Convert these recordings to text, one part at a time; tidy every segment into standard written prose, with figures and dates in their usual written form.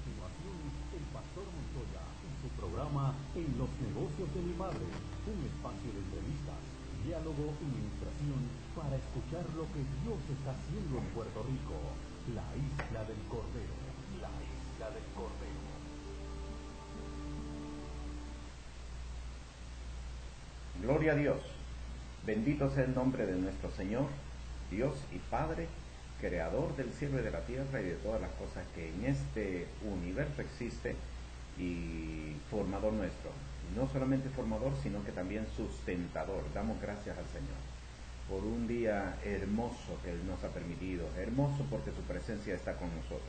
continuación, el Pastor Montoya y su programa En los negocios de mi madre, un espacio de entrevistas, diálogo y ministración para escuchar lo que Dios está haciendo en Puerto Rico, la isla del Cordero, la isla del Cordero. Gloria a Dios. Bendito sea el nombre de nuestro Señor, Dios y Padre, creador del cielo y de la tierra y de todas las cosas que en este universo existe, y formador nuestro. No solamente formador, sino que también sustentador. Damos gracias al Señor por un día hermoso que Él nos ha permitido. Hermoso porque su presencia está con nosotros.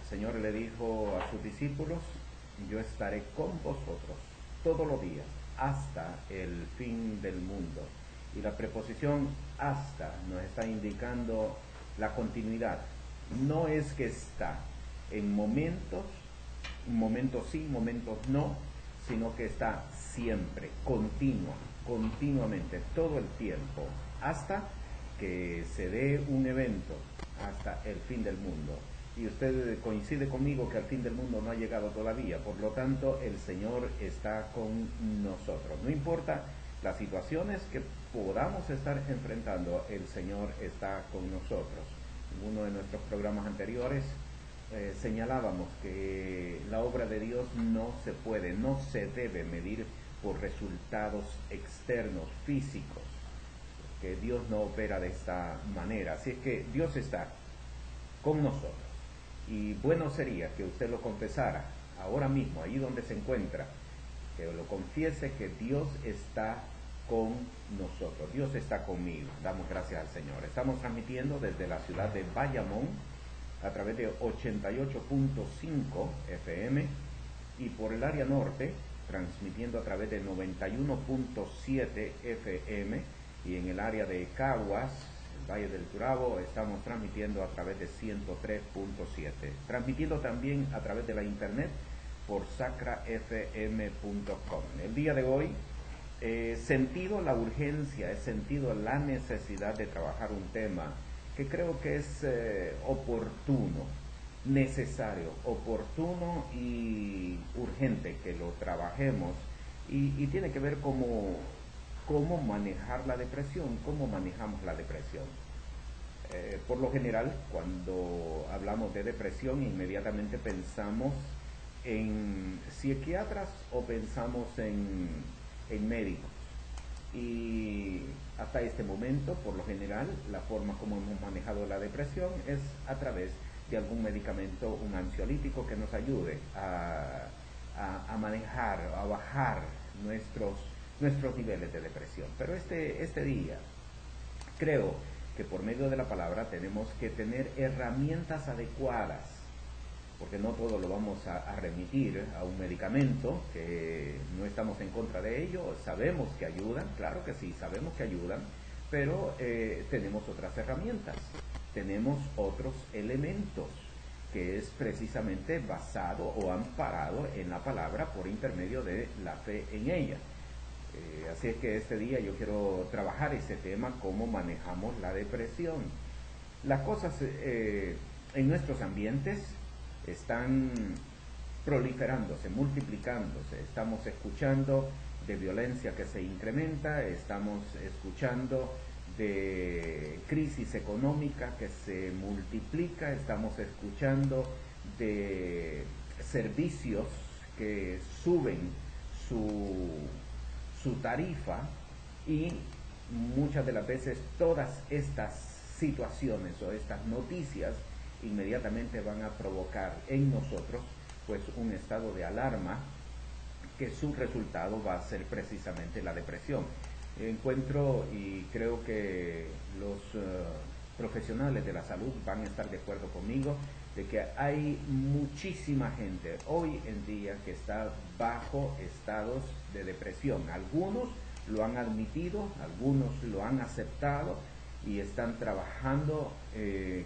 El Señor le dijo a sus discípulos: yo estaré con vosotros todos los días hasta el fin del mundo. Y la preposición hasta nos está indicando la continuidad. No es que está en momentos sí, momentos no, sino que está siempre, continuamente, todo el tiempo, hasta que se dé un evento, hasta el fin del mundo. Y usted coincide conmigo que al fin del mundo no ha llegado todavía, por lo tanto el Señor está con nosotros. No importa las situaciones que podamos estar enfrentando, el Señor está con nosotros. En uno de nuestros programas anteriores señalábamos que la obra de Dios no se debe medir por resultados externos, físicos, que Dios no opera de esta manera. Así es que Dios está con nosotros. Y bueno sería que usted lo confesara ahora mismo, ahí donde se encuentra, que lo confiese que Dios está con nosotros. Dios está conmigo. Damos gracias al Señor. Estamos transmitiendo desde la ciudad de Bayamón a través de 88.5 FM y por el área norte transmitiendo a través de 91.7 FM, y en el área de Caguas, el Valle del Turabo, estamos transmitiendo a través de 103.7, transmitiendo también a través de la internet por sacrafm.com. El día de hoy he sentido la urgencia, he sentido la necesidad de trabajar un tema que creo que es oportuno, necesario, oportuno y urgente que lo trabajemos, y tiene que ver cómo manejar la depresión, cómo manejamos la depresión. Por lo general, cuando hablamos de depresión, inmediatamente pensamos en psiquiatras o pensamos en médicos. Y hasta este momento, por lo general, la forma como hemos manejado la depresión es a través de algún medicamento, un ansiolítico que nos ayude a manejar, a bajar nuestros niveles de depresión. Pero este día creo que por medio de la palabra tenemos que tener herramientas adecuadas, porque no todo lo vamos a remitir a un medicamento, que no estamos en contra de ello, sabemos que ayudan, claro que sí, sabemos que ayudan, pero tenemos otras herramientas, tenemos otros elementos, que es precisamente basado o amparado en la palabra por intermedio de la fe en ella. Así es que este día yo quiero trabajar ese tema, cómo manejamos la depresión. Las cosas en nuestros ambientes están proliferándose, multiplicándose. Estamos escuchando de violencia que se incrementa, estamos escuchando de crisis económica que se multiplica, estamos escuchando de servicios que suben su tarifa, y muchas de las veces todas estas situaciones o estas noticias inmediatamente van a provocar en nosotros pues un estado de alarma, que su resultado va a ser precisamente la depresión. Encuentro, y creo que los profesionales de la salud van a estar de acuerdo conmigo, de que hay muchísima gente hoy en día que está bajo estados de depresión. Algunos lo han admitido, algunos lo han aceptado y están trabajando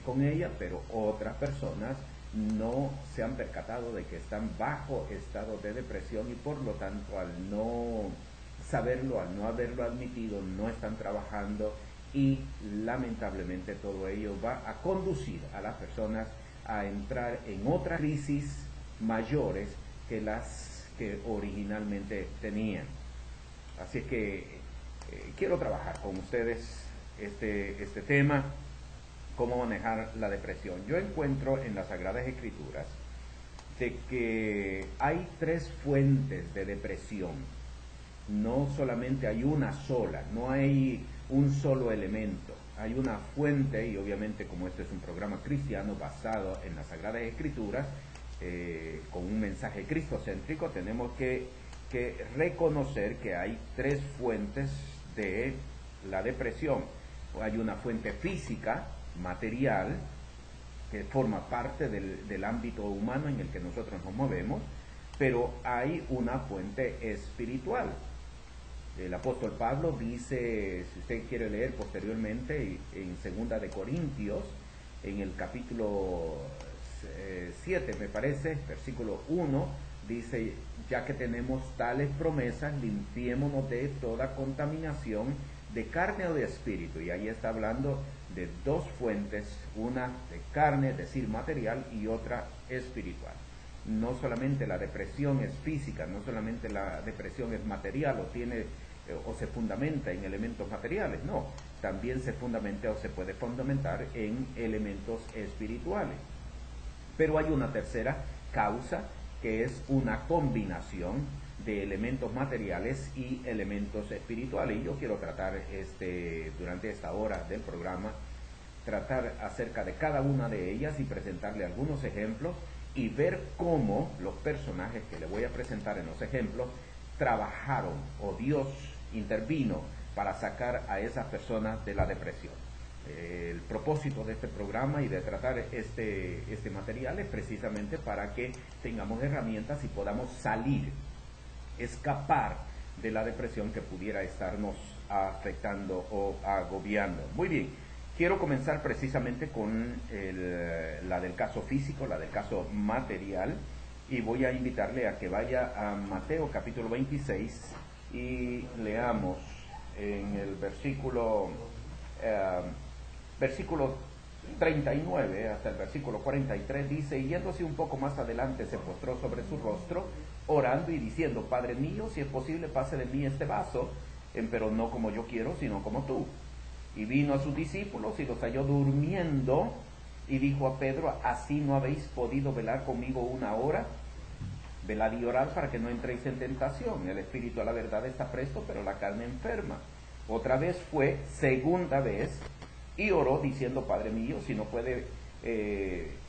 con ella, pero otras personas no se han percatado de que están bajo estado de depresión, y por lo tanto, al no saberlo, al no haberlo admitido, no están trabajando, y lamentablemente todo ello va a conducir a las personas a entrar en otras crisis mayores que las que originalmente tenían. Así que quiero trabajar con ustedes este tema, cómo manejar la depresión. Yo encuentro en las Sagradas Escrituras de que hay 3 fuentes de depresión. No solamente hay una sola, no hay un solo elemento. Hay una fuente, y obviamente como este es un programa cristiano basado en las Sagradas Escrituras, con un mensaje cristocéntrico, tenemos que reconocer que hay 3 fuentes de la depresión. Hay una fuente física, material, que forma parte del ámbito humano en el que nosotros nos movemos, pero hay una fuente espiritual. El apóstol Pablo dice, si usted quiere leer posteriormente, en 2 de Corintios, en el capítulo 7, me parece, versículo 1, dice, ya que tenemos tales promesas, limpiémonos de toda contaminación de carne o de espíritu. Y ahí está hablando de 2 fuentes, una de carne, es decir, material, y otra espiritual. No solamente la depresión es física, no solamente la depresión es material o se fundamenta en elementos materiales, no, también se fundamenta o se puede fundamentar en elementos espirituales. Pero hay una tercera causa, que es una combinación de elementos materiales y elementos espirituales. Y yo quiero tratar durante esta hora del programa, tratar acerca de cada una de ellas y presentarle algunos ejemplos y ver cómo los personajes que le voy a presentar en los ejemplos trabajaron o Dios intervino para sacar a esas personas de la depresión. El propósito de este programa y de tratar este material es precisamente para que tengamos herramientas y podamos salir, escapar de la depresión que pudiera estarnos afectando o agobiando. Muy bien, quiero comenzar precisamente con la del caso físico, la del caso material, y voy a invitarle a que vaya a Mateo capítulo 26 y leamos en el versículo 39 hasta el versículo 43, dice, y yéndose un poco más adelante se postró sobre su rostro, orando y diciendo, Padre mío, si es posible, pase de mí este vaso, pero no como yo quiero, sino como tú. Y vino a sus discípulos y los halló durmiendo, y dijo a Pedro, ¿así no habéis podido velar conmigo una hora? Velad y orad para que no entréis en tentación. El espíritu a la verdad está presto, pero la carne enferma. Otra vez fue, segunda vez, y oró diciendo, Padre mío, si no puede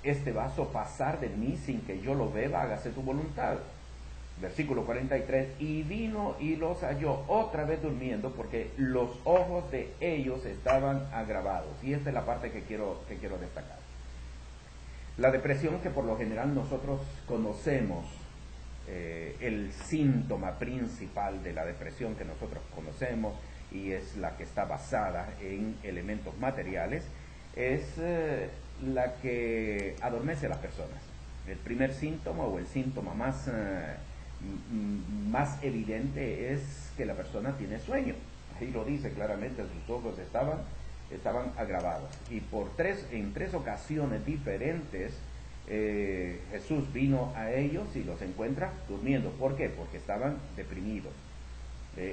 este vaso pasar de mí sin que yo lo beba, hágase tu voluntad. Versículo 43, y vino y los halló otra vez durmiendo, porque los ojos de ellos estaban agravados. Y esta es la parte que quiero destacar. La depresión, que por lo general nosotros conocemos, el síntoma principal de la depresión que nosotros conocemos, y es la que está basada en elementos materiales, es la que adormece a las personas. El primer síntoma o el síntoma más evidente es que la persona tiene sueño. Ahí lo dice claramente, sus ojos estaban agravados. Y en tres ocasiones diferentes, Jesús vino a ellos y los encuentra durmiendo. ¿Por qué? Porque estaban deprimidos.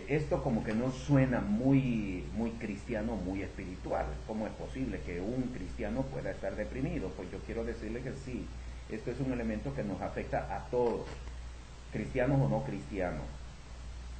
Esto como que no suena muy cristiano, muy espiritual. ¿Cómo es posible que un cristiano pueda estar deprimido? Pues yo quiero decirle que sí, esto es un elemento que nos afecta a todos, cristianos o no cristianos.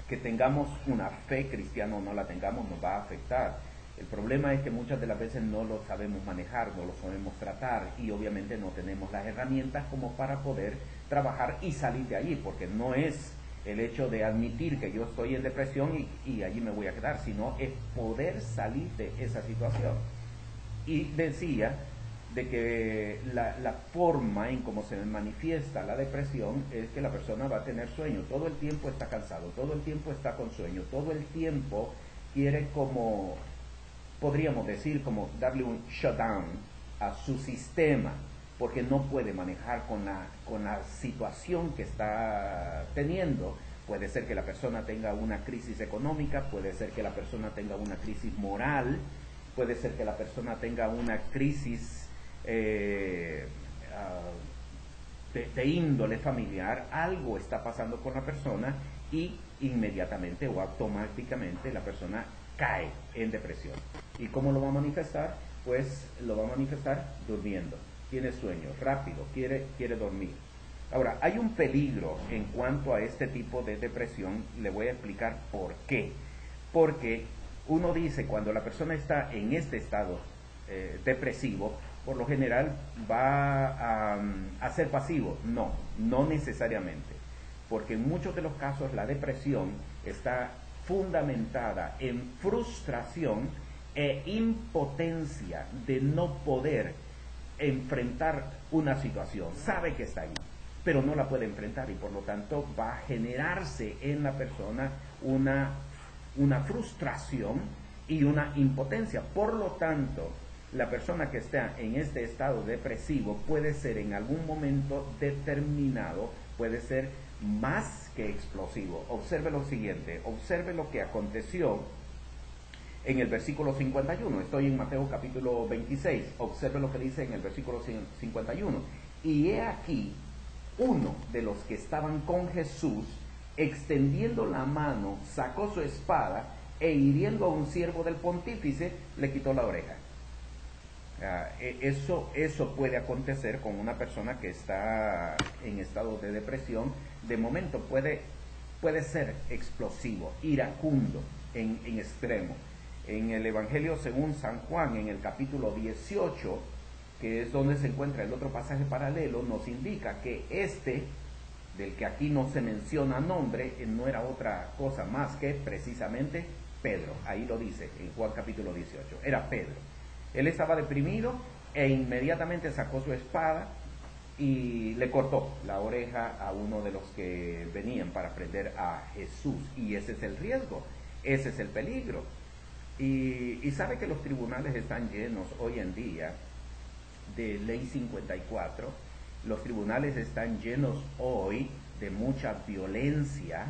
Que tengamos una fe cristiana o no la tengamos, nos va a afectar. El problema es que muchas de las veces no lo sabemos manejar, no lo sabemos tratar, y obviamente no tenemos las herramientas como para poder trabajar y salir de allí, porque no es el hecho de admitir que yo estoy en depresión y allí me voy a quedar, sino es poder salir de esa situación. Y decía de que la forma en cómo se manifiesta la depresión es que la persona va a tener sueño, todo el tiempo está cansado, todo el tiempo está con sueño, todo el tiempo quiere, como podríamos decir, como darle un shutdown a su sistema, porque no puede manejar con la situación que está teniendo. Puede ser que la persona tenga una crisis económica, puede ser que la persona tenga una crisis moral, puede ser que la persona tenga una crisis de índole familiar, algo está pasando con la persona y inmediatamente o automáticamente la persona cae en depresión. ¿Y cómo lo va a manifestar? Pues lo va a manifestar durmiendo. Tiene sueño, rápido, quiere dormir. Ahora, hay un peligro en cuanto a este tipo de depresión. Le voy a explicar por qué. Porque uno dice, cuando la persona está en este estado depresivo, por lo general va a ser pasivo. No, no necesariamente. Porque en muchos de los casos la depresión está fundamentada en frustración e impotencia de no poder enfrentar una situación. Sabe que está ahí, pero no la puede enfrentar y por lo tanto va a generarse en la persona una frustración y una impotencia. Por lo tanto, la persona que está en este estado depresivo puede ser en algún momento determinado, puede ser más que explosivo. Observe lo siguiente, observe lo que aconteció en el versículo 51. Estoy en Mateo capítulo 26. Observe lo que dice en el versículo 51. Y he aquí, uno de los que estaban con Jesús, extendiendo la mano, sacó su espada e hiriendo a un siervo del pontífice, le quitó la oreja. Eso puede acontecer con una persona que está en estado de depresión. De momento puede ser explosivo, iracundo en extremo. En el Evangelio según San Juan, en el capítulo 18, que es donde se encuentra el otro pasaje paralelo, nos indica que del que aquí no se menciona nombre, no era otra cosa más que precisamente Pedro. Ahí lo dice en Juan capítulo 18, era Pedro. Él estaba deprimido e inmediatamente sacó su espada y le cortó la oreja a uno de los que venían para prender a Jesús. Y ese es el riesgo, ese es el peligro. Y sabe que los tribunales están llenos hoy en día de ley 54, los tribunales están llenos hoy de mucha violencia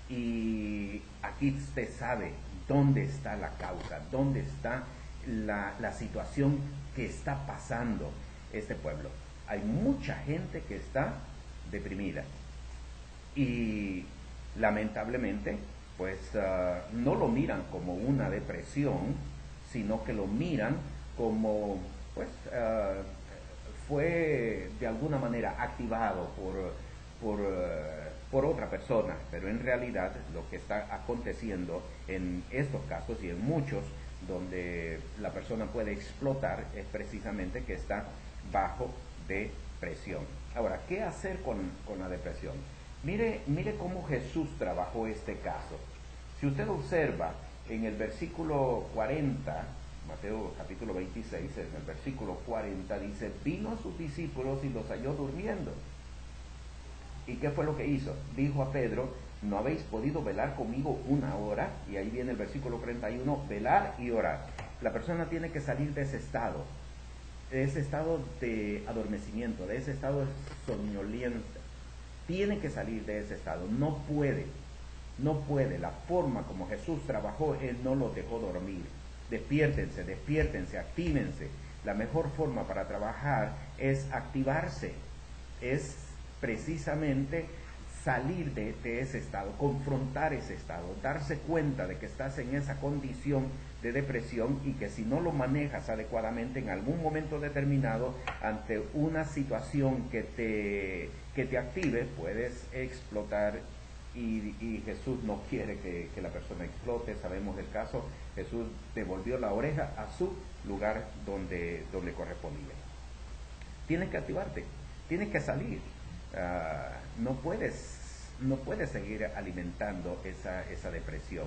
y aquí usted sabe dónde está la causa, dónde está la situación que está pasando este pueblo. Hay mucha gente que está deprimida y lamentablemente pues no lo miran como una depresión, sino que lo miran como pues fue de alguna manera activado por otra persona, pero en realidad lo que está aconteciendo en estos casos y en muchos donde la persona puede explotar es precisamente que está bajo depresión. Ahora, ¿qué hacer con la depresión? Mire cómo Jesús trabajó este caso. Si usted observa en el versículo 40, Mateo capítulo 26, en el versículo 40 dice, vino a sus discípulos y los halló durmiendo. ¿Y qué fue lo que hizo? Dijo a Pedro, ¿no habéis podido velar conmigo una hora? Y ahí viene el versículo 31, velar y orar. La persona tiene que salir de ese estado de adormecimiento, de ese estado de somnolencia. Tiene que salir de ese estado, no puede. La forma como Jesús trabajó, Él no los dejó dormir. Despiértense, actívense. La mejor forma para trabajar es activarse, es precisamente salir de ese estado, confrontar ese estado, darse cuenta de que estás en esa condición de depresión y que si no lo manejas adecuadamente en algún momento determinado ante una situación que te active, puedes explotar y Jesús no quiere que la persona explote. Sabemos el caso, Jesús devolvió la oreja a su lugar donde correspondía. Tienes que activarte, tienes que salir. No puedes seguir alimentando esa depresión.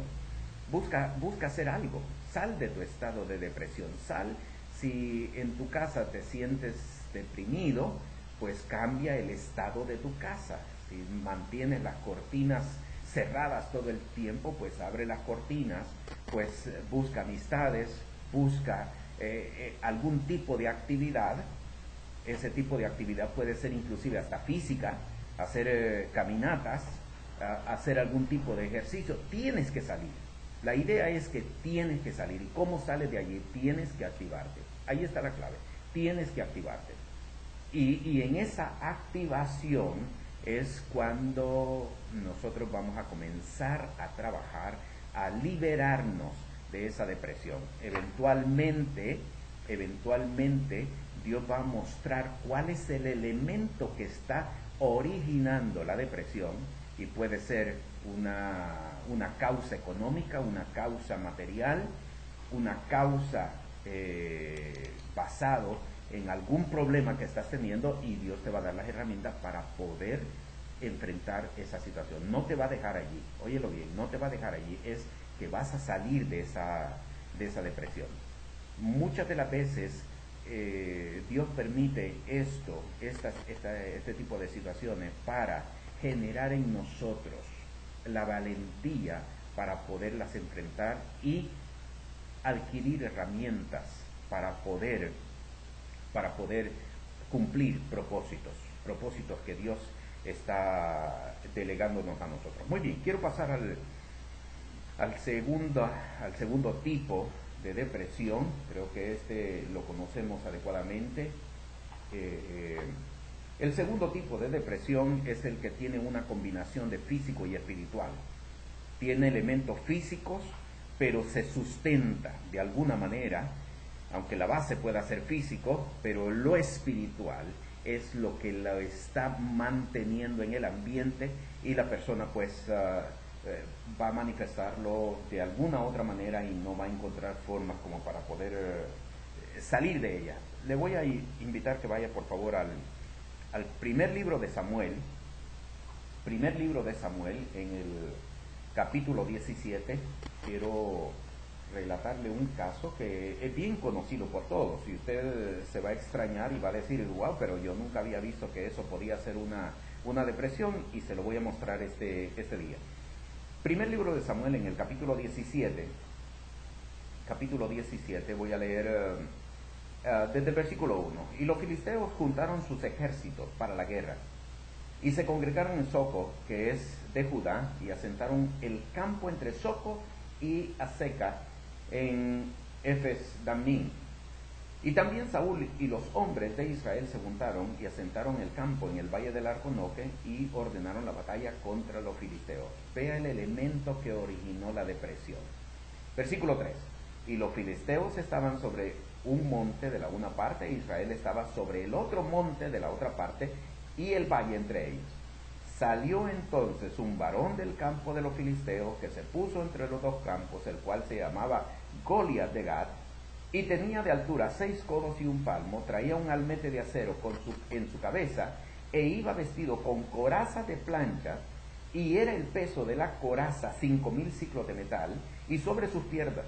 Busca hacer algo. Sal de tu estado de depresión. Sal. Si en tu casa te sientes deprimido, pues cambia el estado de tu casa. Si mantienes las cortinas cerradas todo el tiempo, pues abre las cortinas, pues busca amistades, busca algún tipo de actividad. Ese tipo de actividad puede ser inclusive hasta física, hacer caminatas, hacer algún tipo de ejercicio. Tienes que salir. La idea es que tienes que salir. ¿Y cómo sales de allí? Tienes que activarte. Ahí está la clave. Tienes que activarte. Y en esa activación es cuando nosotros vamos a comenzar a trabajar, a liberarnos de esa depresión. Eventualmente Dios va a mostrar cuál es el elemento que está originando la depresión, y puede ser una causa económica, una causa material, una causa basado en algún problema que estás teniendo, y Dios te va a dar las herramientas para poder enfrentar esa situación. No te va a dejar allí, óyelo bien, no te va a dejar allí, es que vas a salir de esa depresión. Muchas de las veces Dios permite este tipo de situaciones para generar en nosotros la valentía para poderlas enfrentar y adquirir herramientas para poder cumplir propósitos que Dios está delegándonos a nosotros. Muy bien, quiero pasar al segundo tipo de depresión. Creo que este lo conocemos adecuadamente. El segundo tipo de depresión es el que tiene una combinación de físico y espiritual. Tiene elementos físicos, pero se sustenta de alguna manera, aunque la base pueda ser físico, pero lo espiritual es lo que lo está manteniendo en el ambiente, y la persona pues va a manifestarlo de alguna otra manera y no va a encontrar formas como para poder salir de ella. Le voy a invitar que vaya por favor al primer libro de Samuel, en el capítulo 17. Quiero relatarle un caso que es bien conocido por todos, y usted se va a extrañar y va a decir, wow, pero yo nunca había visto que eso podía ser una depresión, y se lo voy a mostrar este día. Primer libro de Samuel, en el capítulo 17, voy a leer desde el versículo 1. Y los filisteos juntaron sus ejércitos para la guerra, y se congregaron en Soco, que es de Judá, y asentaron el campo entre Soco y Azeca, en Efes-Dammim. Y también Saúl y los hombres de Israel se juntaron y asentaron el campo en el valle del Arconoque, y ordenaron la batalla contra los filisteos. Vea el elemento que originó la depresión. Versículo 3. Y los filisteos estaban sobre un monte de la una parte, e Israel estaba sobre el otro monte de la otra parte, y el valle entre ellos. Salió entonces un varón del campo de los filisteos, que se puso entre los dos campos, el cual se llamaba Goliat de Gat, y tenía de altura 6 codos y un palmo, traía un almete de acero en su cabeza, e iba vestido con coraza de plancha, y era el peso de la coraza 5,000 ciclos de metal, y sobre sus piernas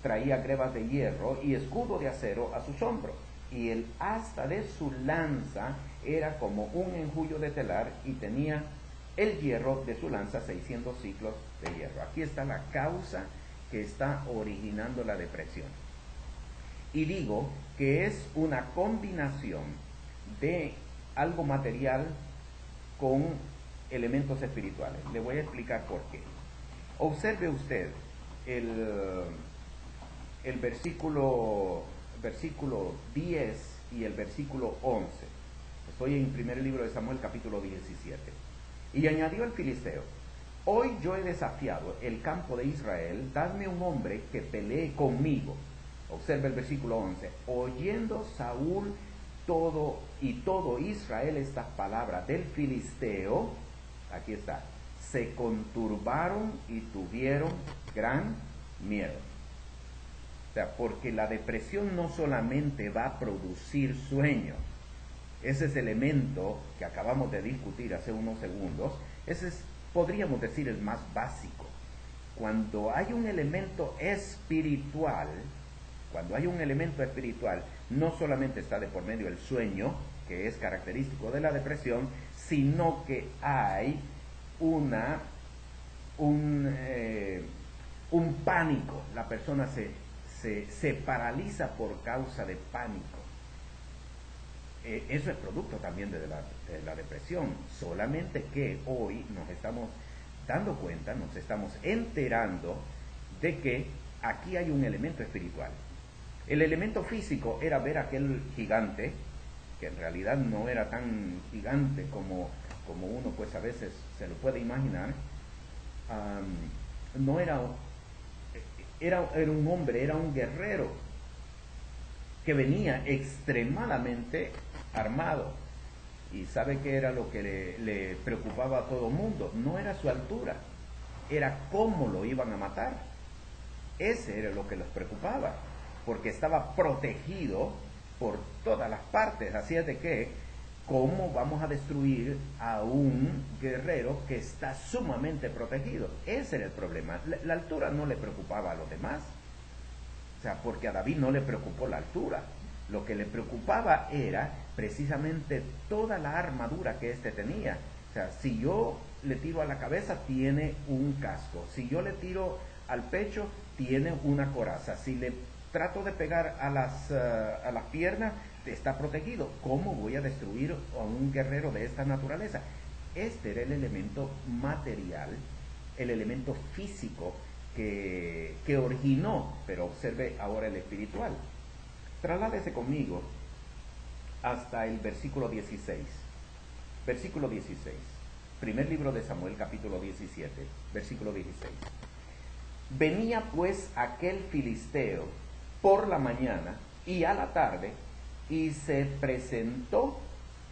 traía grebas de hierro y escudo de acero a sus hombros, y el asta de su lanza era como un enjullo de telar, y tenía el hierro de su lanza 600 ciclos de hierro. Aquí está la causa que está originando la depresión. Y digo que es una combinación de algo material con elementos espirituales. Le voy a explicar por qué. Observe usted el versículo 10 y el versículo 11. Estoy en primer libro de Samuel, capítulo 17. Y añadió el filisteo: hoy yo he desafiado el campo de Israel, dadme un hombre que pelee conmigo. Observe el versículo 11. Oyendo Saúl todo Israel estas palabras del filisteo, aquí está, se conturbaron y tuvieron gran miedo. O sea, porque la depresión no solamente va a producir sueño. Ese es el elemento que acabamos de discutir hace unos segundos. Ese es, podríamos decir, el más básico. Cuando hay un elemento espiritual, no solamente está de por medio el sueño, que es característico de la depresión, sino que hay un pánico. La persona se paraliza por causa de pánico. Eso es producto también de la depresión, solamente que hoy nos estamos dando cuenta, nos estamos enterando de que aquí hay un elemento espiritual. El elemento físico era ver aquel gigante que en realidad no era tan gigante como uno pues a veces se lo puede imaginar, no era un hombre, era un guerrero que venía extremadamente armado. Y sabe qué era lo que le preocupaba a todo mundo. No era su altura, era cómo lo iban a matar. Ese era lo que los preocupaba, porque estaba protegido por todas las partes. Así es de que, ¿cómo vamos a destruir a un guerrero que está sumamente protegido? Ese era el problema. La altura no le preocupaba a los demás. O sea, porque a David no le preocupó la altura. Lo que le preocupaba era precisamente toda la armadura que éste tenía. O sea, si yo le tiro a la cabeza, tiene un casco. Si yo le tiro al pecho, tiene una coraza. Si le trato de pegar a las piernas, está protegido. ¿Cómo voy a destruir a un guerrero de esta naturaleza? Este era el elemento material, el elemento físico que originó, pero observe ahora el espiritual. Trasládese conmigo hasta el versículo 16. Versículo 16. Primer libro de Samuel, capítulo 17, versículo 16. Venía pues aquel filisteo por la mañana y a la tarde y se presentó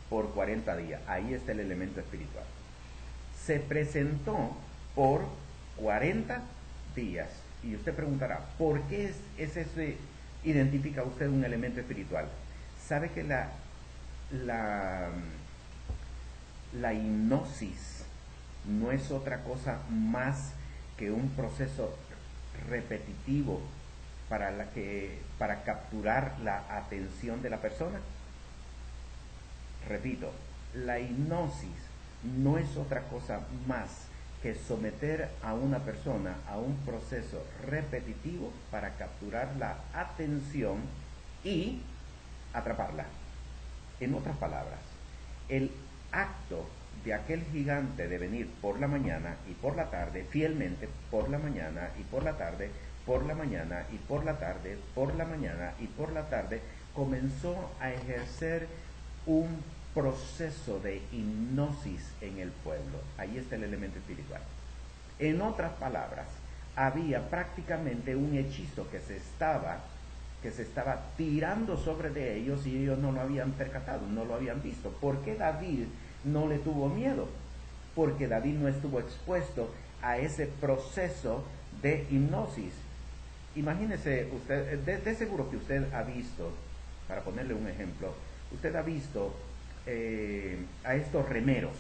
por 40 días. Ahí está el elemento espiritual. Se presentó por 40 días. Y usted preguntará, ¿por qué identifica usted un elemento espiritual? ¿Sabe que la hipnosis no es otra cosa más que un proceso repetitivo para capturar la atención de la persona? Repito, la hipnosis no es otra cosa más que someter a una persona a un proceso repetitivo para capturar la atención y atraparla. En otras palabras, el acto de aquel gigante de venir por la mañana y por la tarde, fielmente por la mañana y por la tarde, por la mañana y por la tarde, por la mañana y por la tarde, comenzó a ejercer un proceso de hipnosis en el pueblo. Ahí está el elemento espiritual. En otras palabras, había prácticamente un hechizo que se estaba tirando sobre de ellos y ellos no lo habían percatado, no lo habían visto. ¿Por qué David no le tuvo miedo? Porque David no estuvo expuesto a ese proceso de hipnosis. Imagínese usted, de seguro que usted ha visto, para ponerle un ejemplo, usted ha visto a estos remeros,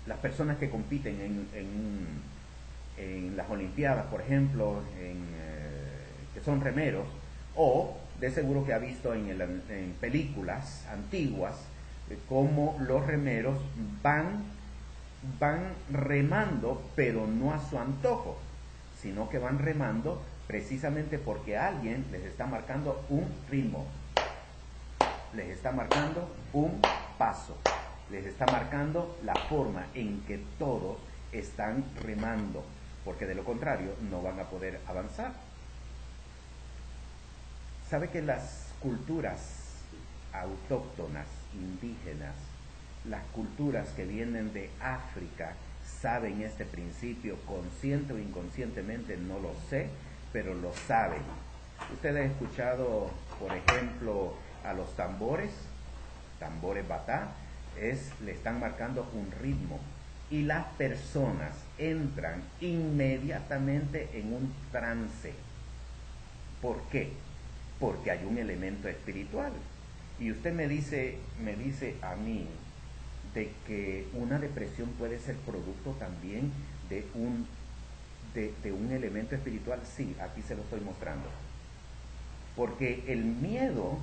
las personas que compiten en las Olimpiadas, por ejemplo, que son remeros, o de seguro que ha visto en películas antiguas cómo los remeros van remando, pero no a su antojo, sino que van remando precisamente porque alguien les está marcando un ritmo, les está marcando un paso, les está marcando la forma en que todos están remando, porque de lo contrario no van a poder avanzar. ¿Sabe que las culturas autóctonas, indígenas, las culturas que vienen de África, saben este principio, consciente o inconscientemente? No lo sé, pero lo saben. Usted ha escuchado, por ejemplo, a los tambores batá, le están marcando un ritmo y las personas entran inmediatamente en un trance. ¿Por qué? Porque hay un elemento espiritual. Y usted me dice a mí de que una depresión puede ser producto también de un elemento espiritual. Sí, aquí se lo estoy mostrando. Porque el miedo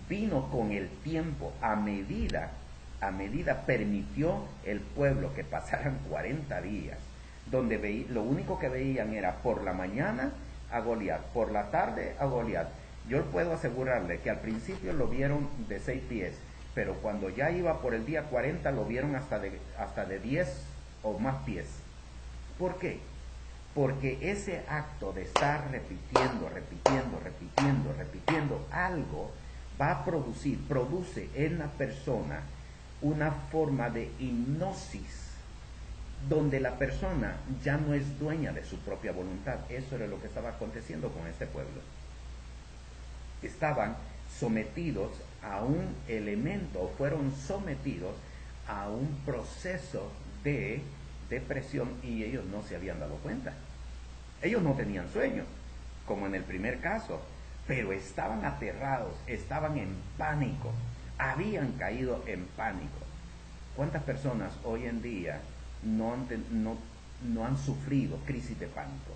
vino con el tiempo, a medida permitió el pueblo que pasaran 40 días, donde lo único que veían era por la mañana a Goliat, por la tarde a Goliat. Yo puedo asegurarle que al principio lo vieron de 6 pies, pero cuando ya iba por el día 40 lo vieron hasta de 10 o más pies. ¿Por qué? Porque ese acto de estar repitiendo algo produce en la persona una forma de hipnosis donde la persona ya no es dueña de su propia voluntad. Eso era lo que estaba aconteciendo con este pueblo. Estaban sometidos a un elemento, fueron sometidos a un proceso de depresión y ellos no se habían dado cuenta. Ellos no tenían sueño, como en el primer caso, pero estaban aterrados, estaban en pánico, habían caído en pánico. ¿Cuántas personas hoy en día no han sufrido crisis de pánico?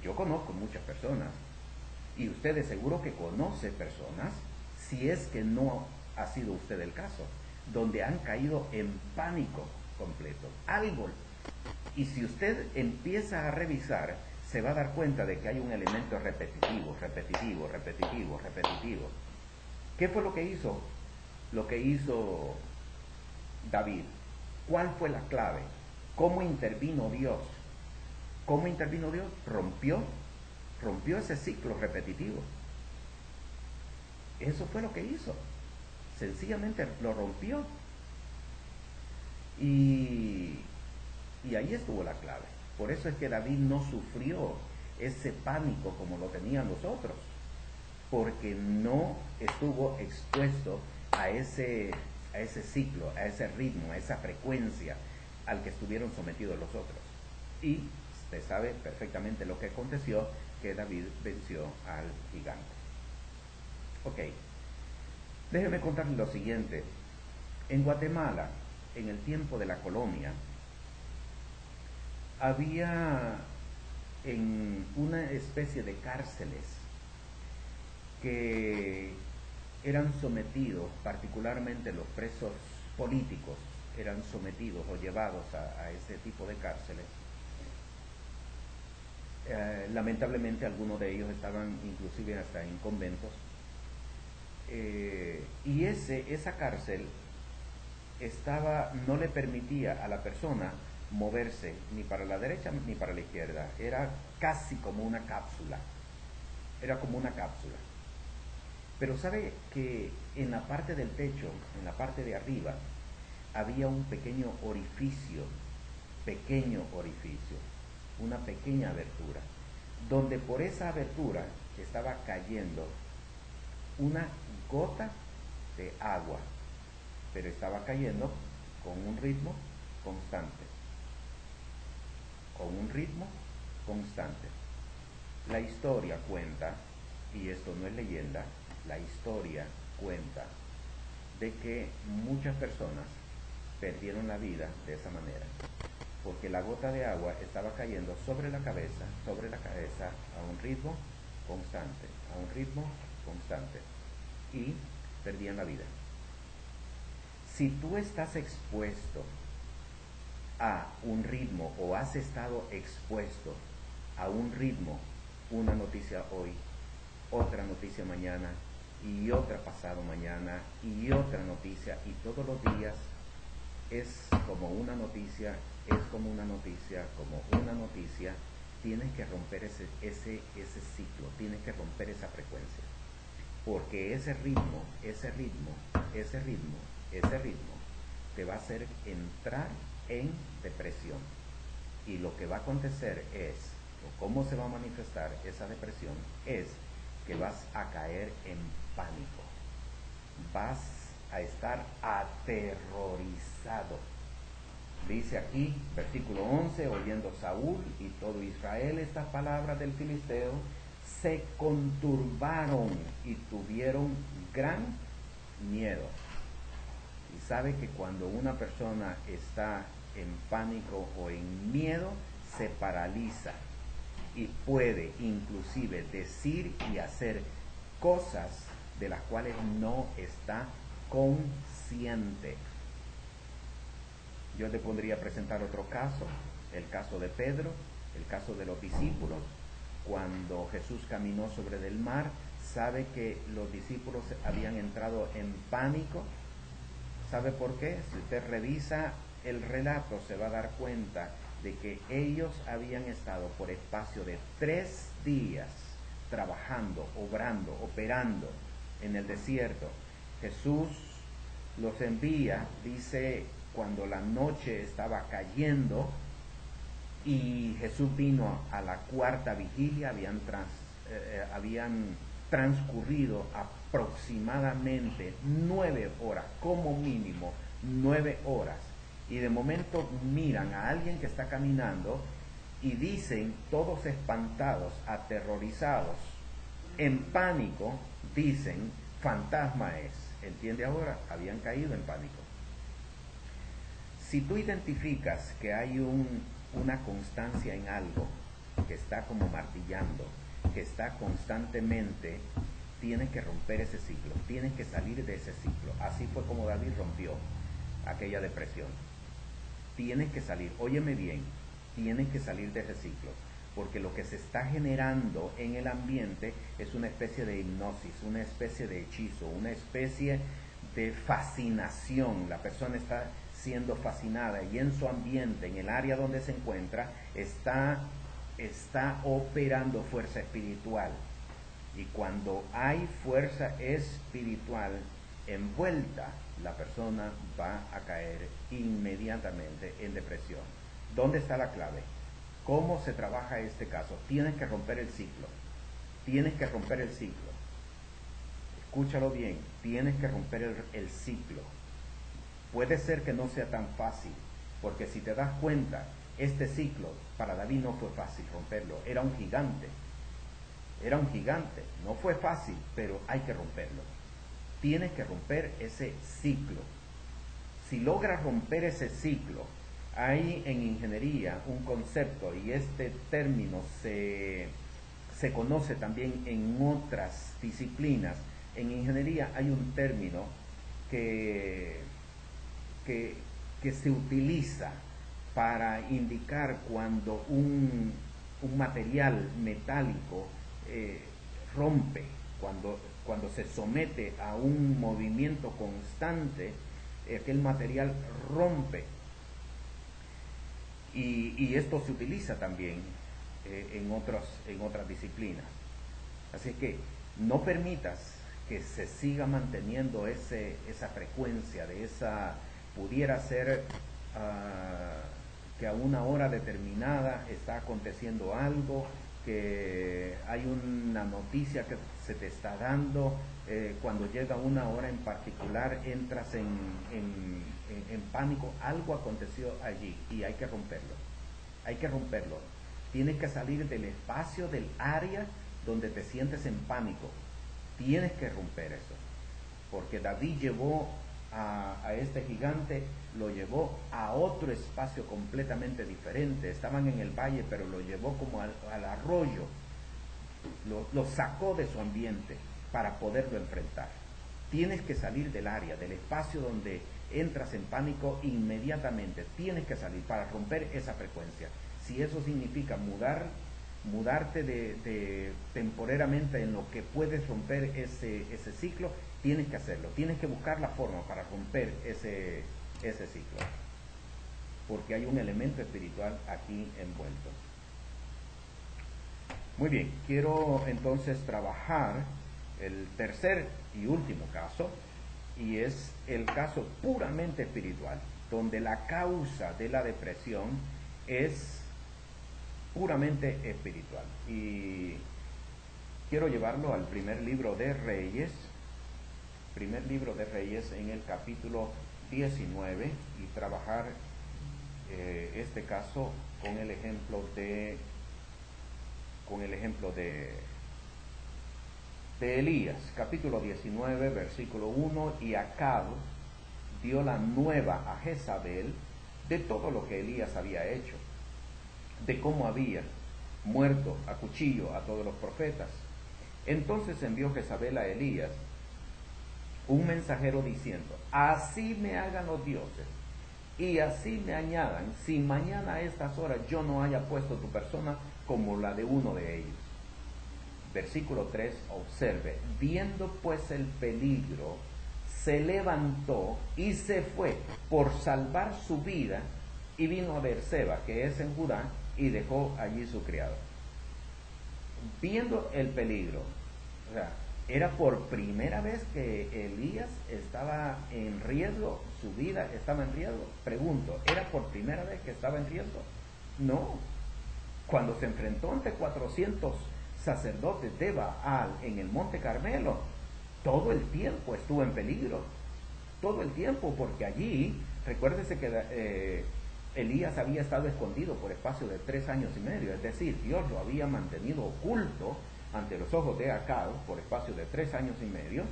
Yo conozco muchas personas, y ustedes seguro que conocen personas, si es que no ha sido usted el caso, donde han caído en pánico completo. Algo. Y si usted empieza a revisar, se va a dar cuenta de que hay un elemento repetitivo. ¿Qué fue lo que hizo? Lo que hizo David. ¿Cuál fue la clave? ¿Cómo intervino Dios? ¿Cómo intervino Dios? Rompió ese ciclo repetitivo. Eso fue lo que hizo. Sencillamente lo rompió. Y ahí estuvo la clave. Por eso es que David no sufrió ese pánico como lo tenían los otros, porque no estuvo expuesto a ese ciclo, a ese ritmo, a esa frecuencia al que estuvieron sometidos los otros. Y usted sabe perfectamente lo que aconteció, que David venció al gigante. Ok, déjeme contarle lo siguiente. En Guatemala, en el tiempo de la colonia, había en una especie de cárceles que eran sometidos, particularmente los presos políticos, eran sometidos o llevados a ese tipo de cárceles. Lamentablemente algunos de ellos estaban inclusive hasta en conventos. Y esa cárcel no le permitía a la persona moverse ni para la derecha ni para la izquierda. Era casi como una cápsula. Era como una cápsula. Pero sabe que en la parte del techo, en la parte de arriba, había un pequeño orificio, una pequeña abertura, donde por esa abertura estaba cayendo una gota de agua, pero estaba cayendo con un ritmo constante. La historia cuenta, y esto no es leyenda, la historia cuenta de que muchas personas perdieron la vida de esa manera, porque la gota de agua estaba cayendo sobre la cabeza, a un ritmo constante, y perdían la vida. Si tú estás expuesto a un ritmo o has estado expuesto a un ritmo, una noticia hoy, otra noticia mañana y otra pasado mañana y otra noticia, y todos los días es como una noticia, tienes que romper ese ciclo, tienes que romper esa frecuencia, porque ese ritmo te va a hacer entrar en depresión. Y lo que va a acontecer es, o cómo se va a manifestar esa depresión, es que vas a caer en pánico, vas a estar aterrorizado. Dice aquí, versículo 11, oyendo Saúl y todo Israel estas palabras del filisteo, se conturbaron y tuvieron gran miedo. Y sabe que cuando una persona está en pánico o en miedo, se paraliza y puede inclusive decir y hacer cosas de las cuales no está consciente. Yo le podría presentar otro caso, el caso de Pedro, el caso de los discípulos. Cuando Jesús caminó sobre el mar, sabe que los discípulos habían entrado en pánico. ¿Sabe por qué? Si usted revisa el relato, se va a dar cuenta de que ellos habían estado por espacio de 3 días trabajando, obrando, operando en el desierto. Jesús los envía, dice, cuando la noche estaba cayendo, y Jesús vino a la cuarta vigilia. Habían transcurrido aproximadamente 9 horas, como mínimo 9 horas, y de momento miran a alguien que está caminando y dicen, todos espantados, aterrorizados, en pánico, dicen, fantasma es. ¿Entiende ahora? Habían caído en pánico. Si tú identificas que hay una constancia en algo que está como martillando, que está constantemente, tienes que romper ese ciclo, tienes que salir de ese ciclo. Así fue como David rompió aquella depresión. Tienes que salir, óyeme bien, tienes que salir de ese ciclo, porque lo que se está generando en el ambiente es una especie de hipnosis, una especie de hechizo, una especie de fascinación. La persona está siendo fascinada y en su ambiente, en el área donde se encuentra, está operando fuerza espiritual. Y cuando hay fuerza espiritual envuelta, la persona va a caer inmediatamente en depresión. ¿Dónde está la clave? ¿Cómo se trabaja este caso? Tienes que romper el ciclo. Tienes que romper el ciclo. Escúchalo bien, tienes que romper el ciclo. Puede ser que no sea tan fácil, porque si te das cuenta, este ciclo para David no fue fácil romperlo. Era un gigante, no fue fácil, pero hay que romperlo. Tienes que romper ese ciclo. Si logras romper ese ciclo, hay en ingeniería un concepto, y este término se conoce también en otras disciplinas. En ingeniería hay un término que se utiliza para indicar cuando un material metálico rompe, cuando se somete a un movimiento constante, aquel material rompe. Y esto se utiliza también en otras disciplinas. Así que no permitas que se siga manteniendo esa frecuencia de esa. Pudiera ser que a una hora determinada está aconteciendo algo, que hay una noticia que se te está dando, cuando llega una hora en particular entras en pánico. Algo aconteció allí y hay que romperlo. Tienes que salir del espacio, del área donde te sientes en pánico. Tienes que romper eso, porque David llevó a este gigante, lo llevó a otro espacio completamente diferente. Estaban en el valle, pero lo llevó como al arroyo, lo sacó de su ambiente para poderlo enfrentar. Tienes que salir del área, del espacio donde entras en pánico inmediatamente. Tienes que salir para romper esa frecuencia. Si eso significa mudarte de temporariamente en lo que puedes romper ese ciclo, tienes que hacerlo. Tienes que buscar la forma para romper ese ciclo, porque hay un elemento espiritual aquí envuelto. Muy bien, quiero entonces trabajar el tercer y último caso, y es el caso puramente espiritual, donde la causa de la depresión es puramente espiritual. Y quiero llevarlo al primer libro de Reyes, en el capítulo 19, y trabajar este caso con el ejemplo de Elías, capítulo 19, versículo 1. Y Acab dio la nueva a Jezabel de todo lo que Elías había hecho, de cómo había muerto a cuchillo a todos los profetas. Entonces envió Jezabel a Elías un mensajero diciendo: así me hagan los dioses y así me añadan, si mañana a estas horas yo no haya puesto tu persona como la de uno de ellos. Versículo 3, observe: viendo pues el peligro, se levantó y se fue por salvar su vida, y vino a Beerseba, que es en Judá, y dejó allí su criado. Viendo el peligro, o sea, Era por primera vez que Elías estaba en riesgo, su vida estaba en riesgo. Pregunto, ¿era por primera vez que estaba en riesgo? No. Cuando se enfrentó ante 400 sacerdotes de Baal en el Monte Carmelo, todo el tiempo estuvo en peligro. Todo el tiempo, porque allí, recuérdese que Elías había estado escondido por espacio de 3 años y medio, es decir, Dios lo había mantenido oculto ante los ojos de Acab por espacio de 3 años y medio,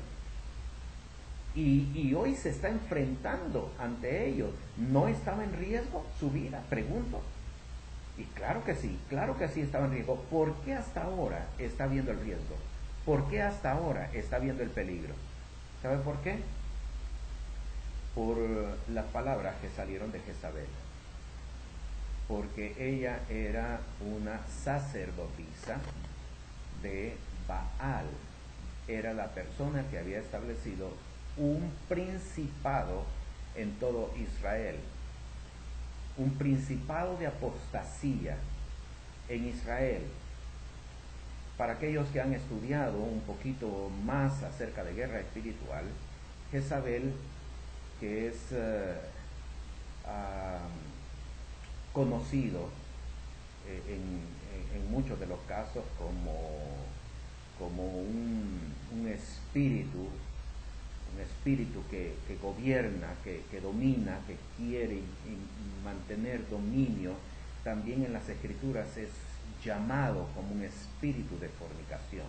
y hoy se está enfrentando ante ellos. ¿No estaba en riesgo su vida? Pregunto. Y claro que sí estaba en riesgo. ¿Por qué hasta ahora está viendo el riesgo? ¿Por qué hasta ahora está viendo el peligro? ¿Sabe por qué? Por las palabras que salieron de Jezabel. Porque ella era una sacerdotisa de Baal. Era la persona que había establecido un principado en todo Israel. Un principado de apostasía en Israel. Para aquellos que han estudiado un poquito más acerca de guerra espiritual, Jezabel, que es conocido en muchos de los casos como un espíritu que gobierna, que domina, que quiere mantener dominio. También en las escrituras es llamado como un espíritu de fornicación.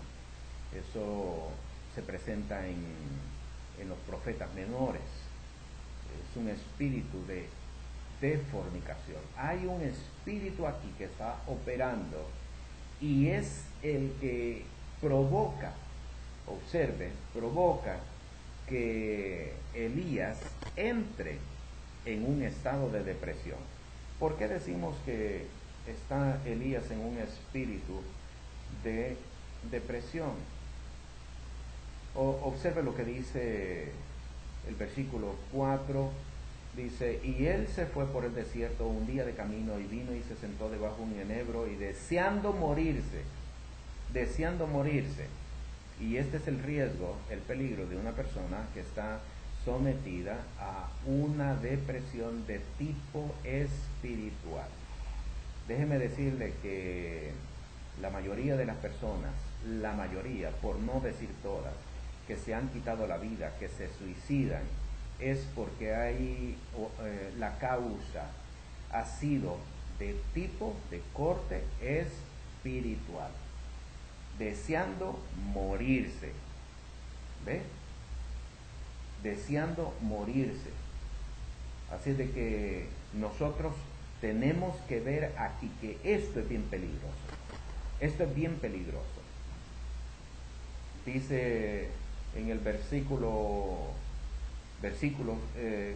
Eso se presenta en los profetas menores. Es un espíritu de fornicación. Hay un espíritu aquí que está operando y es el que provoca que Elías entre en un estado de depresión. ¿Por qué decimos que está Elías en un espíritu de depresión? Observe lo que dice el versículo 4. Dice, y él se fue por el desierto un día de camino y vino y se sentó debajo de un enebro y deseando morirse. Y este es el riesgo, el peligro de una persona que está sometida a una depresión de tipo espiritual. Déjeme decirle que la mayoría de las personas, por no decir todas, que se han quitado la vida, que se suicidan, es porque la causa ha sido de tipo, de corte espiritual, deseando morirse. ¿Ve? Deseando morirse. Así de que nosotros tenemos que ver aquí que esto es bien peligroso. Esto es bien peligroso. Dice en el versículo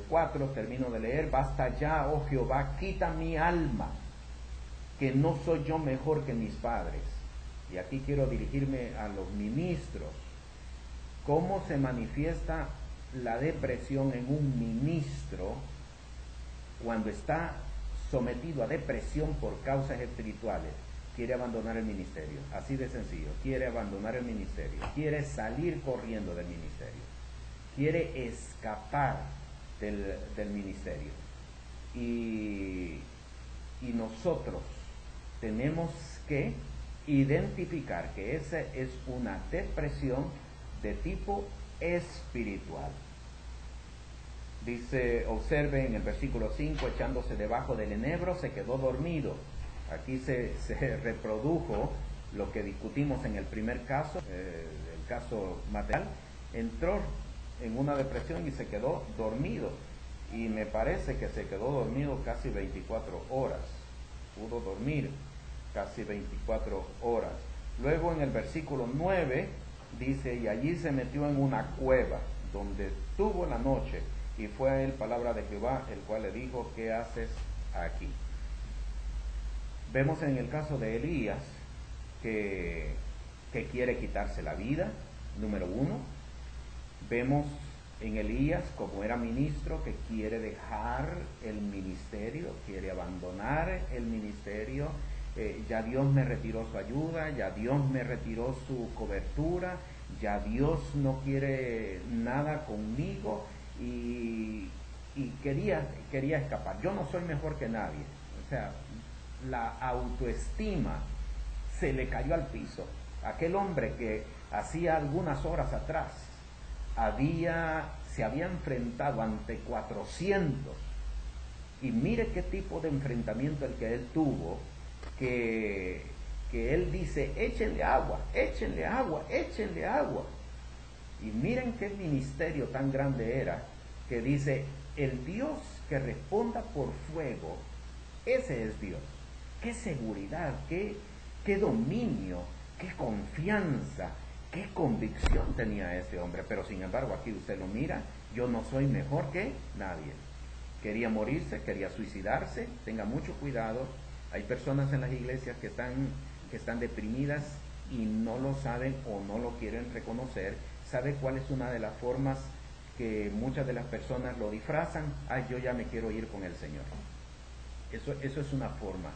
4, termino de leer, basta ya, oh Jehová, quita mi alma, que no soy yo mejor que mis padres. Y aquí quiero dirigirme a los ministros. ¿Cómo se manifiesta la depresión en un ministro cuando está sometido a depresión por causas espirituales? Quiere abandonar el ministerio, así de sencillo. Quiere abandonar el ministerio, quiere salir corriendo del ministerio, quiere escapar del ministerio. Y nosotros tenemos que identificar que esa es una depresión de tipo espiritual. Dice, observe en el versículo 5, echándose debajo del enebro, se quedó dormido. Aquí se reprodujo lo que discutimos en el primer caso, el caso material. Entró en una depresión y se quedó dormido. Y me parece que se quedó dormido casi 24 horas. Pudo dormir casi 24 horas. Luego en el versículo 9 dice, y allí se metió en una cueva donde estuvo la noche, y fue a él palabra de Jehová, el cual le dijo, ¿qué haces aquí? Vemos en el caso de Elías que quiere quitarse la vida, número 1. Vemos en Elías, como era ministro, que quiere dejar el ministerio, quiere abandonar el ministerio. Ya Dios me retiró su ayuda, ya Dios me retiró su cobertura, ya Dios no quiere nada conmigo y quería escapar. Yo no soy mejor que nadie. O sea, la autoestima se le cayó al piso. Aquel hombre que hacía algunas horas atrás se había enfrentado ante 400, y mire qué tipo de enfrentamiento el que él tuvo, que él dice, échenle agua, échenle agua, échenle agua. Y miren qué ministerio tan grande era, que dice, el Dios que responda por fuego, ese es Dios. Qué seguridad, qué dominio, qué confianza, qué convicción tenía ese hombre. Pero sin embargo, aquí usted lo mira, yo no soy mejor que nadie. Quería morirse, quería suicidarse. Tenga mucho cuidado. Hay personas en las iglesias que están deprimidas y no lo saben o no lo quieren reconocer. ¿Sabe cuál es una de las formas que muchas de las personas lo disfrazan? Yo ya me quiero ir con el Señor. Eso es una forma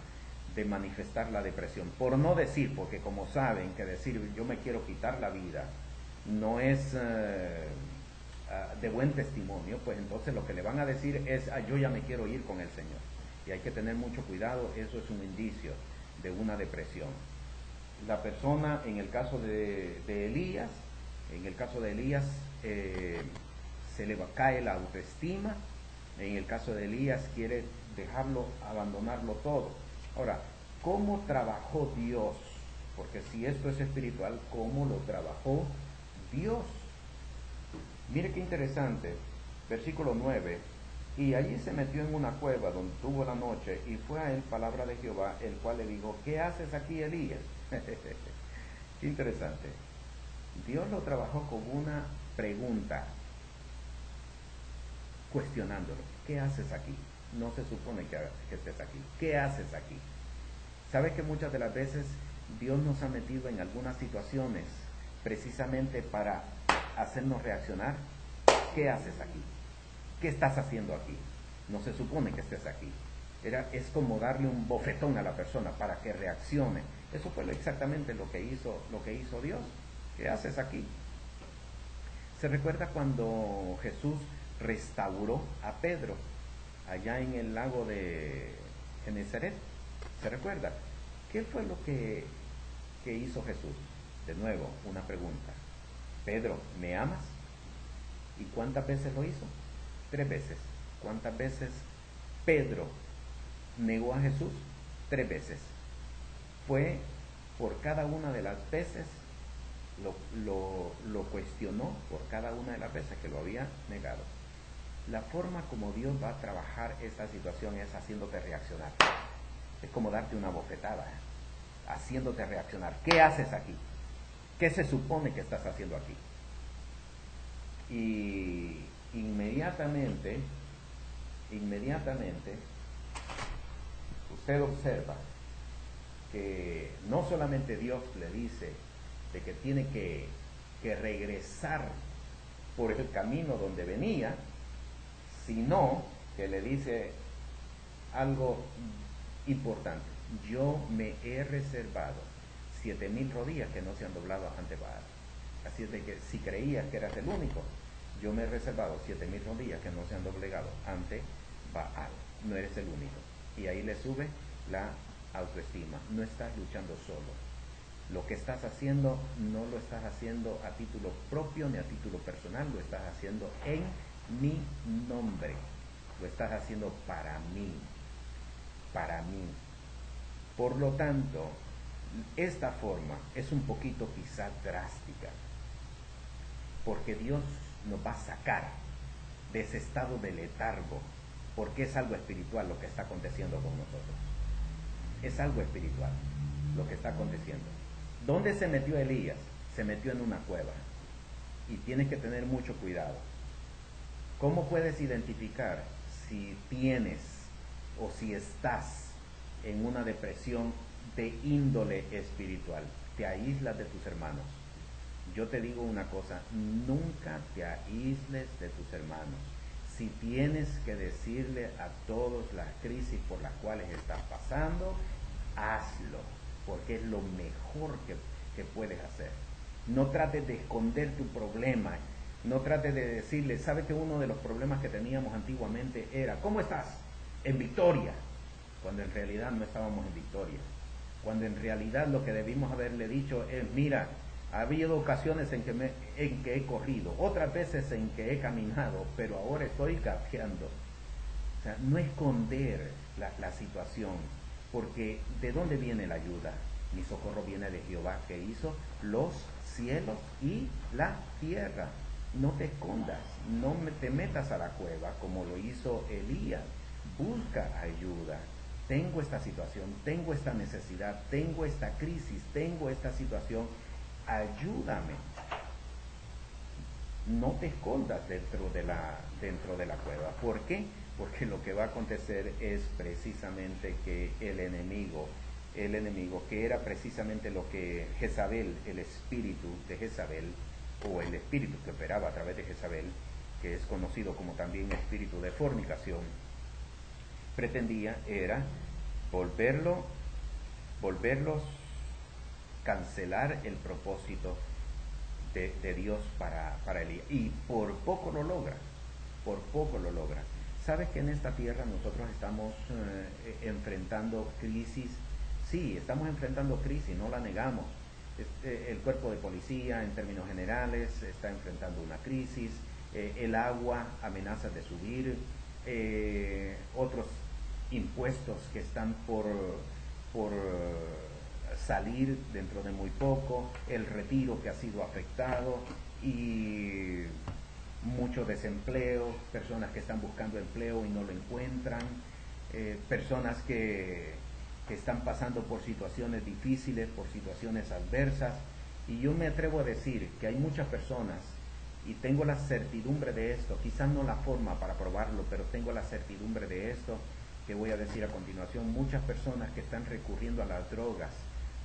de manifestar la depresión. Por no decir, porque como saben que decir yo me quiero quitar la vida no es de buen testimonio, pues entonces lo que le van a decir es yo ya me quiero ir con el Señor. Y hay que tener mucho cuidado, eso es un indicio de una depresión. La persona, en el caso de Elías, se le cae la autoestima. En el caso de Elías quiere dejarlo, abandonarlo todo. Ahora, ¿cómo trabajó Dios? Porque si esto es espiritual, ¿cómo lo trabajó Dios? Mire qué interesante, versículo 9. Y allí se metió en una cueva donde tuvo la noche, y fue a él palabra de Jehová, el cual le dijo, ¿qué haces aquí, Elías? Qué interesante. Dios lo trabajó con una pregunta, cuestionándolo. ¿Qué haces aquí? No se supone que estés aquí. ¿Qué haces aquí? ¿Sabe que muchas de las veces Dios nos ha metido en algunas situaciones precisamente para hacernos reaccionar? ¿Qué haces aquí? ¿Qué estás haciendo aquí? No se supone que estés aquí. Es como darle un bofetón a la persona para que reaccione. Eso fue exactamente lo que hizo Dios. ¿Qué haces aquí? ¿Se recuerda cuando Jesús restauró a Pedro allá en el lago de Genesaret? ¿Se recuerda? ¿Qué fue lo que hizo Jesús? De nuevo, una pregunta. Pedro, ¿me amas? ¿Y cuántas veces lo hizo? 3 veces. ¿Cuántas veces Pedro negó a Jesús? 3 veces. Fue por cada una de las veces, lo cuestionó por cada una de las veces que lo había negado. La forma como Dios va a trabajar esta situación es haciéndote reaccionar. Es como darte una bofetada, haciéndote reaccionar. ¿Qué haces aquí? ¿Qué se supone que estás haciendo aquí? Y inmediatamente, usted observa que no solamente Dios le dice de que tiene que regresar por el camino donde venía, sino que le dice algo importante. Yo me he reservado 7,000 rodillas que no se han doblado ante Baal. Así es de que si creías que eras el único, yo me he reservado 7,000 rodillas que no se han doblegado ante Baal. No eres el único. Y ahí le sube la autoestima. No estás luchando solo. Lo que estás haciendo no lo estás haciendo a título propio ni a título personal, lo estás haciendo en mi nombre. Lo estás haciendo para mí. Para mí. Por lo tanto, esta forma es un poquito quizá drástica, porque Dios nos va a sacar de ese estado de letargo, porque es algo espiritual lo que está aconteciendo con nosotros. Es algo espiritual lo que está aconteciendo. ¿Dónde se metió Elías? Se metió en una cueva. Y tienes que tener mucho cuidado. ¿Cómo puedes identificar si tienes o si estás en una depresión de índole espiritual? Te aíslas de tus hermanos. Yo te digo una cosa, nunca te aísles de tus hermanos. Si tienes que decirle a todos las crisis por las cuales estás pasando, hazlo, porque es lo mejor que puedes hacer. No trates de esconder tu problema. No trates de decirle, ¿sabe que uno de los problemas que teníamos antiguamente era, ¿cómo estás? En victoria. Cuando en realidad no estábamos en victoria. Cuando en realidad lo que debimos haberle dicho es, mira, ha habido ocasiones en que he corrido, otras veces en que he caminado, pero ahora estoy gateando. O sea, no esconder la situación, porque ¿de dónde viene la ayuda? Mi socorro viene de Jehová, que hizo los cielos y la tierra. No te escondas, no te metas a la cueva como lo hizo Elías. Busca ayuda. Tengo esta situación, tengo esta necesidad, tengo esta crisis, tengo esta situación. Ayúdame. No te escondas dentro de la cueva. ¿Por qué? Porque lo que va a acontecer es precisamente que el enemigo, que era precisamente lo que Jezabel, el espíritu de Jezabel, o el espíritu que operaba a través de Jezabel, que es conocido como también espíritu de fornicación, pretendía era volverlos, cancelar el propósito de Dios para Elías. Y por poco lo logra. ¿Sabes que en esta tierra nosotros estamos enfrentando crisis? Sí, estamos enfrentando crisis, no la negamos. El cuerpo de policía, en términos generales, está enfrentando una crisis. El agua amenaza de subir. Otros impuestos que están por salir dentro de muy poco, el retiro que ha sido afectado y mucho desempleo, personas que están buscando empleo y no lo encuentran, personas que están pasando por situaciones difíciles, por situaciones adversas. Y yo me atrevo a decir que hay muchas personas, y tengo la certidumbre de esto, quizás no la forma para probarlo, pero tengo la certidumbre de esto que voy a decir a continuación. Muchas personas que están recurriendo a las drogas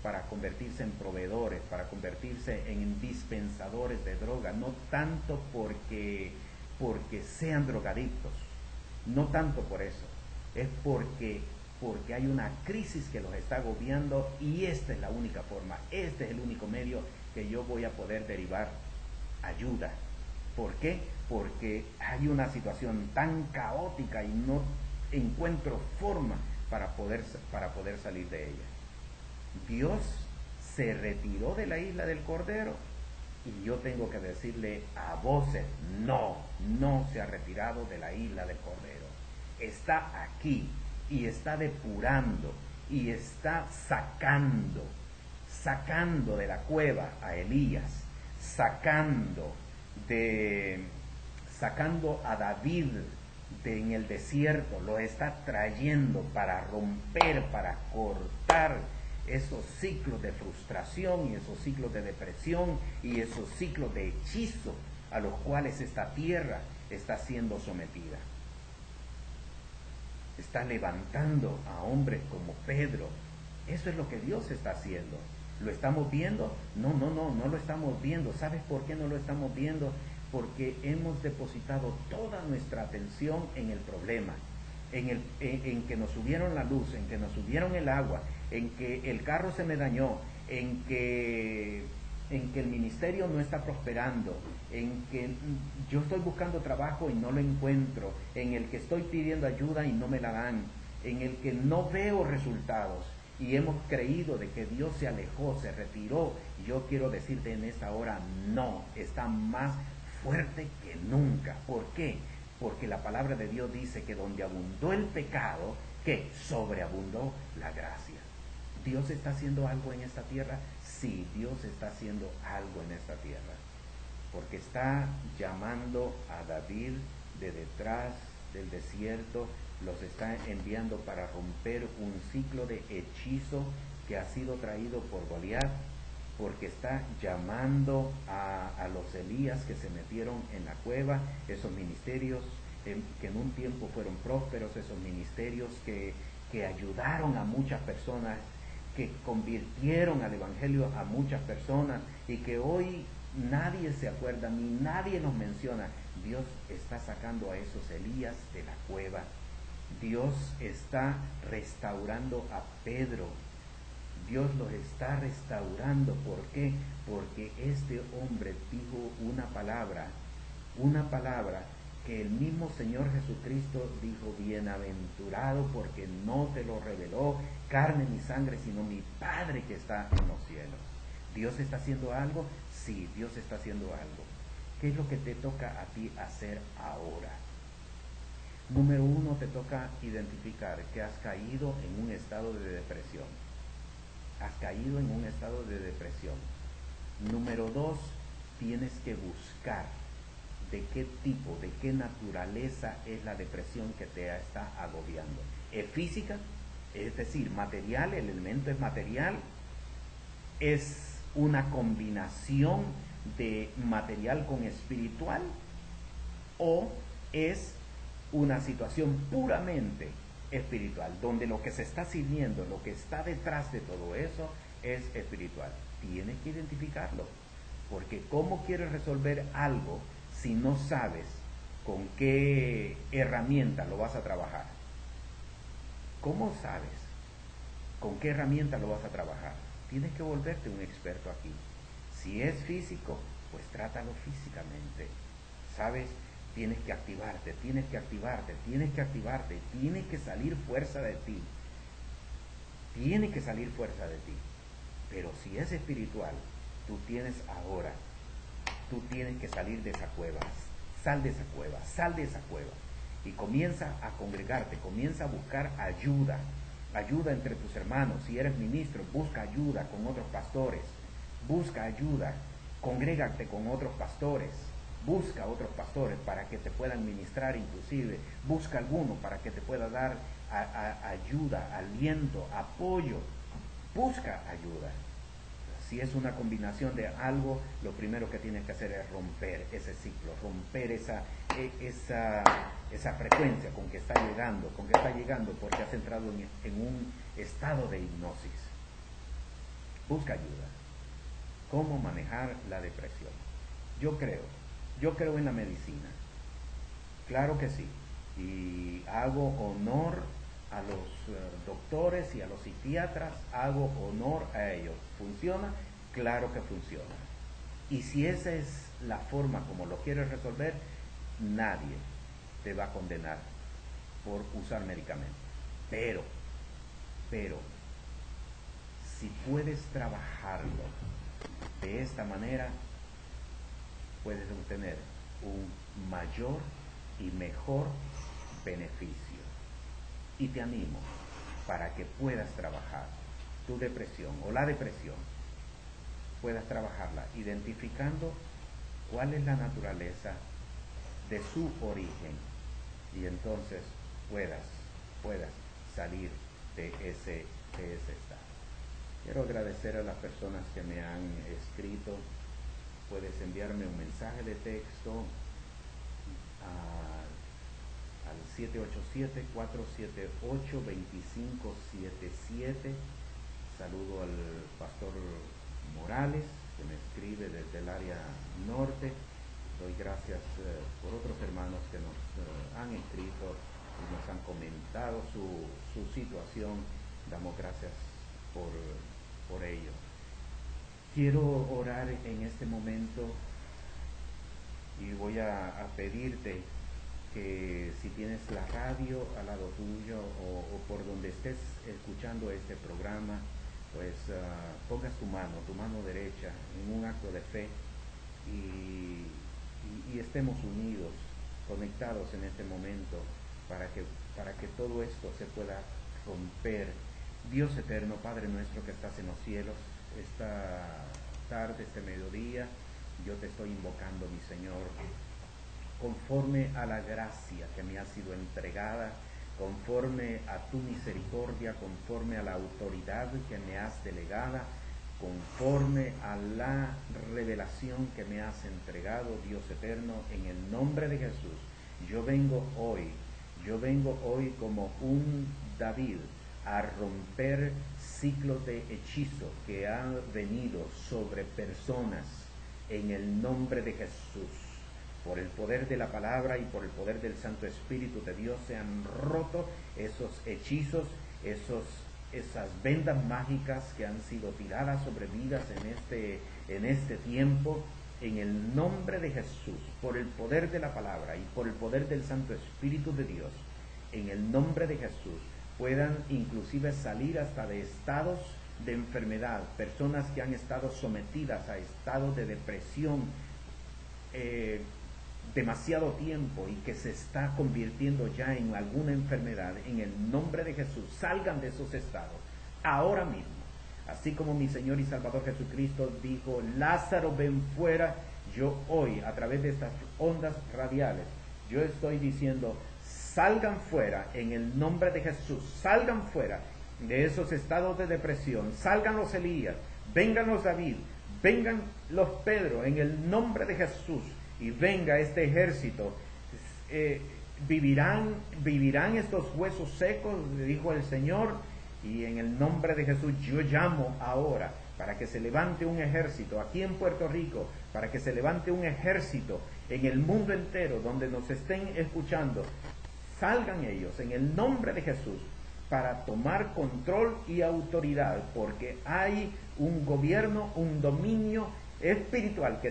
para convertirse en proveedores, para convertirse en dispensadores de droga, no tanto porque sean drogadictos, no tanto por eso, es porque hay una crisis que los está agobiando, y esta es la única forma, este es el único medio que yo voy a poder derivar ayuda. ¿Por qué? Porque hay una situación tan caótica y no encuentro forma para poder salir de ella. Dios se retiró de la isla del Cordero, y yo tengo que decirle a voces, no se ha retirado de la isla del Cordero. Está aquí y está depurando y está sacando de la cueva a Elías, sacando a David en el desierto, lo está trayendo para romper, para cortar esos ciclos de frustración y esos ciclos de depresión y esos ciclos de hechizo a los cuales esta tierra está siendo sometida. Está levantando a hombres como Pedro. Eso es lo que Dios está haciendo. ¿Lo estamos viendo? No lo estamos viendo. ¿Sabes por qué no lo estamos viendo? Porque hemos depositado toda nuestra atención en el problema, en que nos subieron la luz, en que nos subieron el agua, en que el carro se me dañó, en que el ministerio no está prosperando, en que yo estoy buscando trabajo y no lo encuentro, en el que estoy pidiendo ayuda y no me la dan, en el que no veo resultados, y hemos creído de que Dios se alejó, se retiró. Yo quiero decirte en esta hora, no, está más fuerte que nunca. ¿Por qué? Porque la palabra de Dios dice que donde abundó el pecado, que sobreabundó la gracia. ¿Dios está haciendo algo en esta tierra? Sí, Dios está haciendo algo en esta tierra, porque está llamando a David de detrás del desierto, los está enviando para romper un ciclo de hechizo que ha sido traído por Goliat, porque está llamando a los Elías que se metieron en la cueva, esos ministerios que en un tiempo fueron prósperos, esos ministerios que ayudaron a muchas personas, que convirtieron al evangelio a muchas personas, y que hoy nadie se acuerda ni nadie nos menciona. Dios está sacando a esos Elías de la cueva. Dios está restaurando a Pedro. Dios los está restaurando. ¿Por qué? Porque este hombre dijo una palabra que el mismo Señor Jesucristo dijo: bienaventurado, porque no te lo reveló carne ni sangre, sino mi Padre que está en los cielos. ¿Dios está haciendo algo? Sí, Dios está haciendo algo. ¿Qué es lo que te toca a ti hacer ahora? Número 1, te toca identificar que has caído en un estado de depresión. Has caído en un estado de depresión. Número 2, tienes que buscar de qué tipo, de qué naturaleza es la depresión que te está agobiando. ¿Es física? Es decir, material, el elemento es material. ¿Es una combinación de material con espiritual? ¿O es una situación puramente espiritual, donde lo que se está sirviendo, lo que está detrás de todo eso es espiritual? Tienes que identificarlo, porque ¿cómo quieres resolver algo si no sabes con qué herramienta lo vas a trabajar? ¿Cómo sabes con qué herramienta lo vas a trabajar? Tienes que volverte un experto aquí. Si es físico, pues trátalo físicamente. ¿Sabes? Tienes que activarte, tienes que activarte, tienes que activarte, tiene que salir fuerza de ti. Tiene que salir fuerza de ti. Pero si es espiritual, tú tienes que salir de esa cueva. Sal de esa cueva, sal de esa cueva. Y comienza a congregarte, comienza a buscar ayuda. Ayuda entre tus hermanos. Si eres ministro, busca ayuda con otros pastores. Busca ayuda, congrégate con otros pastores. Busca otros pastores para que te puedan ministrar, inclusive. Busca alguno para que te pueda dar ayuda, aliento, apoyo. Busca ayuda. Si es una combinación de algo, lo primero que tienes que hacer es romper ese ciclo, romper esa frecuencia con que está llegando, porque has entrado en un estado de hipnosis. Busca ayuda. ¿Cómo manejar la depresión? Yo creo en la medicina. Claro que sí. Y hago honor a los doctores y a los psiquiatras, hago honor a ellos. ¿Funciona? Claro que funciona. Y si esa es la forma como lo quieres resolver, nadie te va a condenar por usar medicamentos. Pero, si puedes trabajarlo de esta manera, puedes obtener un mayor y mejor beneficio. Y te animo para que puedas trabajar tu depresión o la depresión, puedas trabajarla identificando cuál es la naturaleza de su origen, y entonces puedas salir de ese estado. Quiero agradecer a las personas que me han escrito. Puedes enviarme un mensaje de texto al 787-478-2577. Saludo al pastor Morales, que me escribe desde el área norte. Doy gracias por otros hermanos que nos han escrito y nos han comentado su situación. Damos gracias por ello. Quiero orar en este momento y voy a pedirte que si tienes la radio al lado tuyo o por donde estés escuchando este programa, pues pongas tu mano derecha en un acto de fe y estemos unidos, conectados en este momento para que todo esto se pueda romper. Dios eterno, Padre nuestro que estás en los cielos, esta tarde, este mediodía, yo te estoy invocando, mi Señor, conforme a la gracia que me ha sido entregada, conforme a tu misericordia, conforme a la autoridad que me has delegada, conforme a la revelación que me has entregado, Dios eterno, en el nombre de Jesús. Yo vengo hoy como un David a romper ciclos de hechizo que han venido sobre personas en el nombre de Jesús. Por el poder de la palabra y por el poder del Santo Espíritu de Dios se han roto esos hechizos, esos esas vendas mágicas que han sido tiradas sobre vidas en este tiempo, en el nombre de Jesús, por el poder de la palabra y por el poder del Santo Espíritu de Dios, en el nombre de Jesús, puedan inclusive salir hasta de estados de enfermedad, personas que han estado sometidas a estados de depresión demasiado tiempo y que se está convirtiendo ya en alguna enfermedad, en el nombre de Jesús, salgan de esos estados ahora mismo. Así como mi Señor y Salvador Jesucristo dijo, Lázaro, ven fuera, yo hoy, a través de estas ondas radiales, yo estoy diciendo, salgan fuera en el nombre de Jesús, salgan fuera de esos estados de depresión, salgan los Elías, vengan los David, vengan los Pedro, en el nombre de Jesús, y venga este ejército. Vivirán estos huesos secos, le dijo el Señor, y en el nombre de Jesús yo llamo ahora para que se levante un ejército aquí en Puerto Rico, para que se levante un ejército en el mundo entero donde nos estén escuchando. Salgan ellos en el nombre de Jesús para tomar control y autoridad, porque hay un gobierno, un dominio espiritual que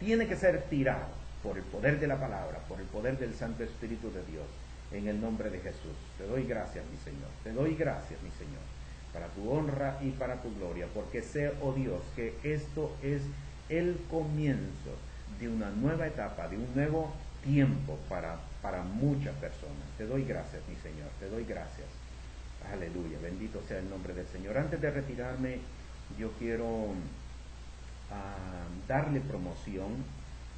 tiene que ser tirado por el poder de la palabra, por el poder del Santo Espíritu de Dios, en el nombre de Jesús. Te doy gracias, mi Señor, te doy gracias, mi Señor, para tu honra y para tu gloria, porque sé, oh Dios, que esto es el comienzo de una nueva etapa, de un nuevo tiempo para muchas personas. Te doy gracias, mi Señor, te doy gracias. Aleluya, bendito sea el nombre del Señor. Antes de retirarme, yo quiero darle promoción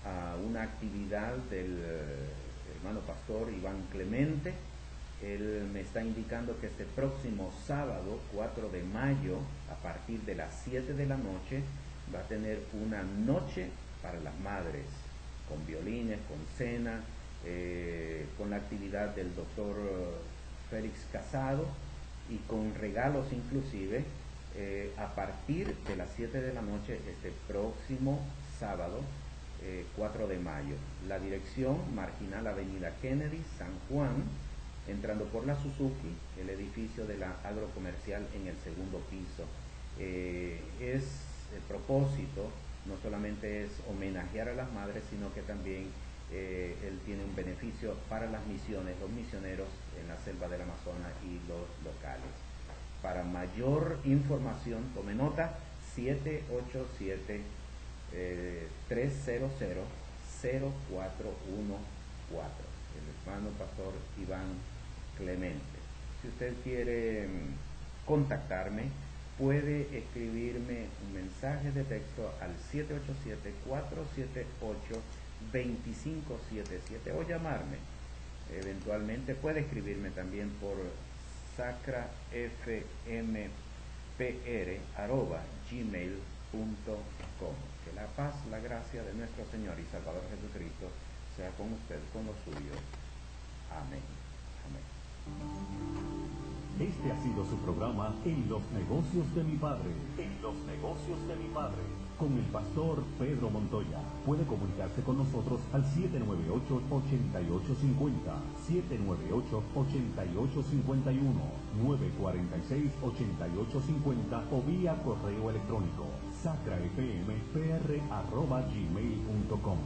a una actividad del hermano pastor Iván Clemente. Él me está indicando que este próximo sábado, 4 de mayo, a partir de las 7 de la noche, va a tener una noche para las madres, con violines, con cena, con la actividad del doctor Félix Casado y con regalos inclusive, a partir de las 7 de la noche este próximo sábado, 4 de mayo. La dirección, Marginal Avenida Kennedy, San Juan, entrando por la Suzuki, el edificio de la agrocomercial en el segundo piso. El propósito no solamente es homenajear a las madres, sino que también él tiene un beneficio para las misiones, los misioneros en la selva del Amazonas y los locales. Para mayor información, tome nota, 787 300 0414, el hermano pastor Iván Clemente. Si usted quiere contactarme, puede escribirme un mensaje de texto al 787-478-2577 o llamarme. Eventualmente puede escribirme también por sacrafmpr@gmail.com. Que la paz, la gracia de nuestro Señor y Salvador Jesucristo sea con usted, con los suyos. Amén. Amén. Este ha sido su programa En los Negocios de mi Padre. En los Negocios de mi Padre. Con el pastor Pedro Montoya. Puede comunicarse con nosotros al 798-8850, 798-8851, 946-8850 o vía correo electrónico sacrafmpr@gmail.com.